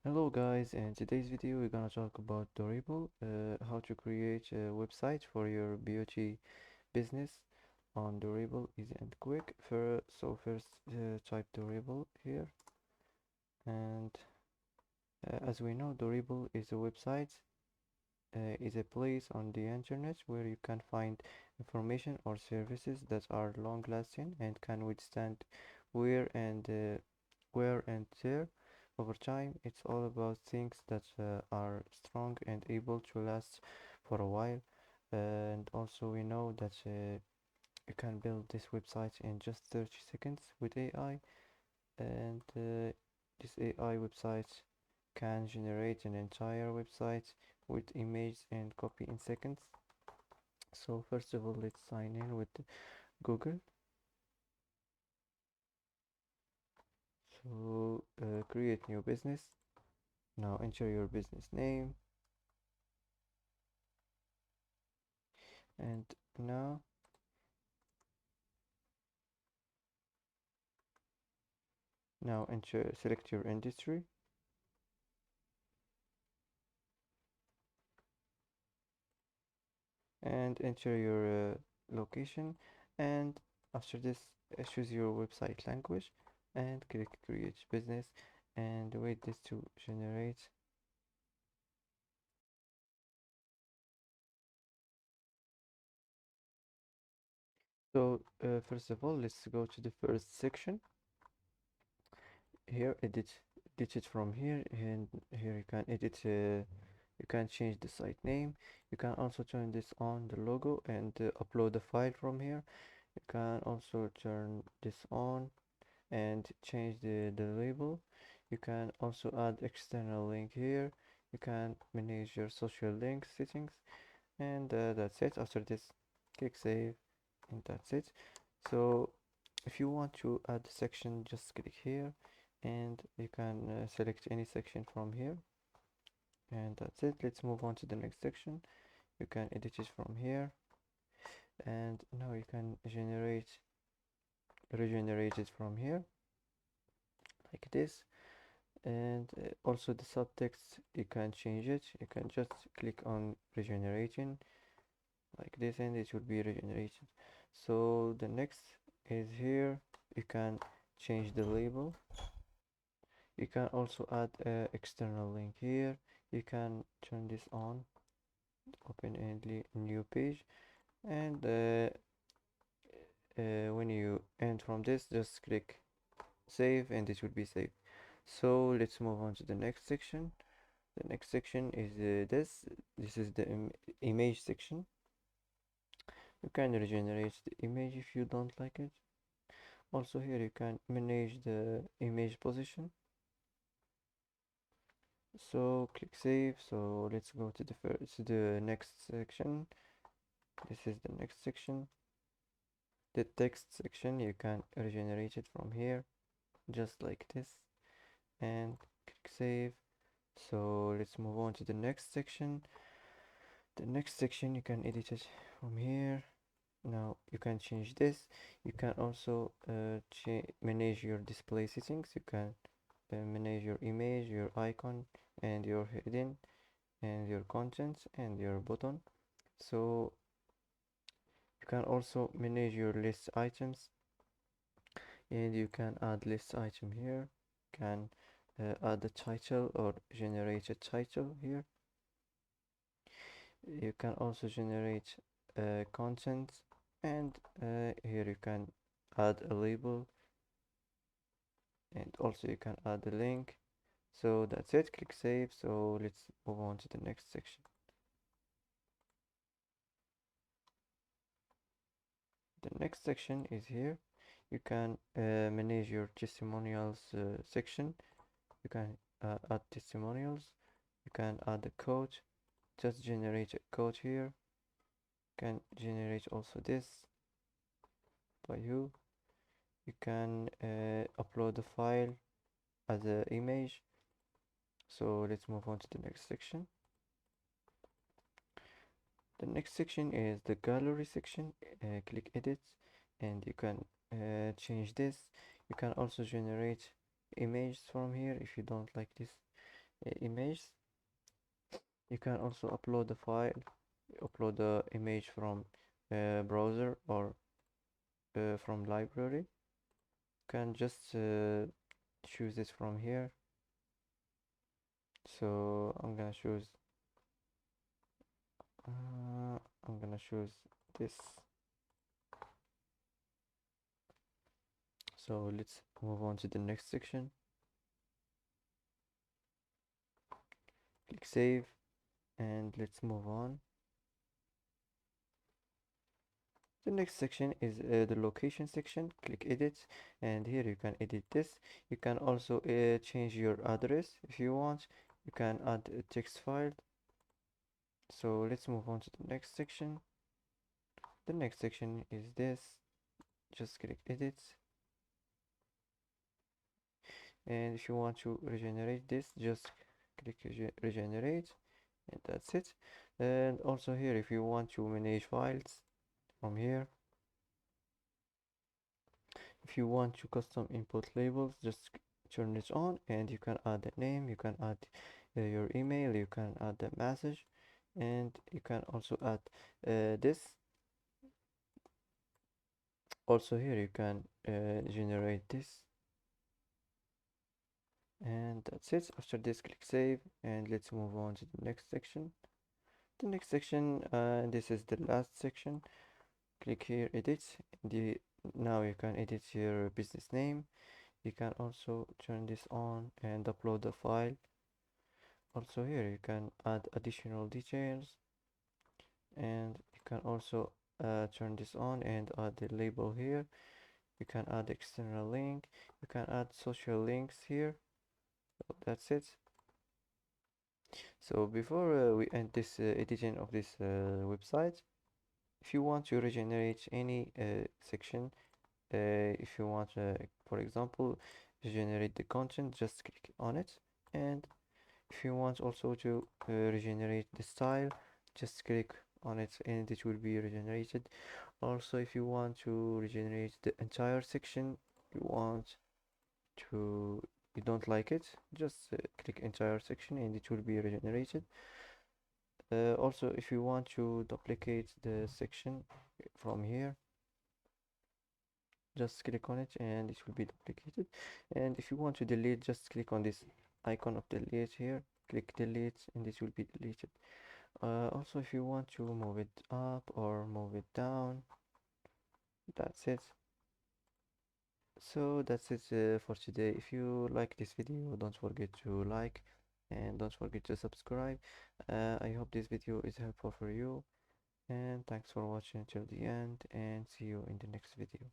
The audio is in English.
Hello guys, in today's video we're gonna talk about Dorible, how to create a website for your beauty business on Dorible, easy and quick. First type Dorible here, and as we know, Dorible is a website, is a place on the internet where you can find information or services that are long lasting and can withstand wear and wear and tear over time. It's all about things that are strong and able to last for a while. And also, we know that you can build this website in just 30 seconds with AI, and this AI website can generate an entire website with images and copy in seconds. So first of all, let's sign in with Google. So create new business. Now enter your business name, and now enter, select your industry, and enter your location, and after this choose your website language and click create business and wait this to generate. So first of all, let's go to the first section here, edit it from here, and here you can edit, you can change the site name. You can also turn this on the logo and upload the file from here. You can also turn this on and change the label. You can also add external link here. You can manage your social link settings, and that's it. After this, click save, and that's it. So if you want to add a section, just click here, and you can select any section from here, and that's it. Let's move on to the next section. You can edit it from here, and now you can regenerate it from here like this. And also the subtext, you can change it. You can just click on regenerating like this, and it will be regenerated. So the next is here, you can change the label. You can also add a external link here. You can turn this on, open a new page, and when you end from this, just click save, and it will be saved. So let's move on to the next section. The next section is this is the image section. You can regenerate the image if you don't like it. Also here you can manage the image position. So click save. So let's go to the next section. This is the next section. The text section, you can regenerate it from here, just like this, and click save. So let's move on to the next section. The next section, you can edit it from here. Now you can change this. You can also manage your display settings. You can manage your image, your icon, and your heading, and your contents, and your button. So you can also manage your list items, and you can add list item here. You can add a title or generate a title here. You can also generate content, and here you can add a label, and also you can add a link. So that's it. Click save. So let's move on to the next section. The next section is here. You can manage your testimonials section. You can add testimonials. You can add a code. Just generate a code here. You can generate also this by you. You can upload the file as an image. So let's move on to the next section. The next section is the gallery section. Click edit, and you can change this. You can also generate images from here if you don't like this. images. You can also upload the file, upload the image from browser or from library. You can just choose this from here. So uh, I'm gonna choose this. So let's move on to the next section. Click save and let's move on. The next section is the location section. Click edit and here you can edit this. You can also change your address if you want. You can add a text file. So let's move on to the next section. The next section is this. Just click edit, and if you want to regenerate this, just click regenerate, and that's it. And also here, if you want to manage files from here, if you want to custom input labels, just turn it on, and you can add the name, you can add your email, you can add the message, and you can also add this. Also here you can generate this, and that's it. After this, click save, and let's move on to the next section. The next section, this is the last section. Click here, edit. Now you can edit your business name. You can also turn this on and upload the file. Also here you can add additional details, and you can also turn this on and add the label here. You can add external link. You can add social links here. So that's it. So before we end this editing of this website, if you want to regenerate any section, if you want, for example, regenerate the content, just click on it. And if you want also to regenerate the style, just click on it and it will be regenerated. Also, if you want to regenerate the entire section, you want to you don't like it, just click entire section and it will be regenerated. Also, if you want to duplicate the section from here, just click on it and it will be duplicated. And if you want to delete, just click on this icon of delete here, click delete, and this will be deleted. Also, if you want to move it up or move it down, that's it. So that's it for today. If you like this video, don't forget to like and don't forget to subscribe. I hope this video is helpful for you, and thanks for watching till the end, and see you in the next video.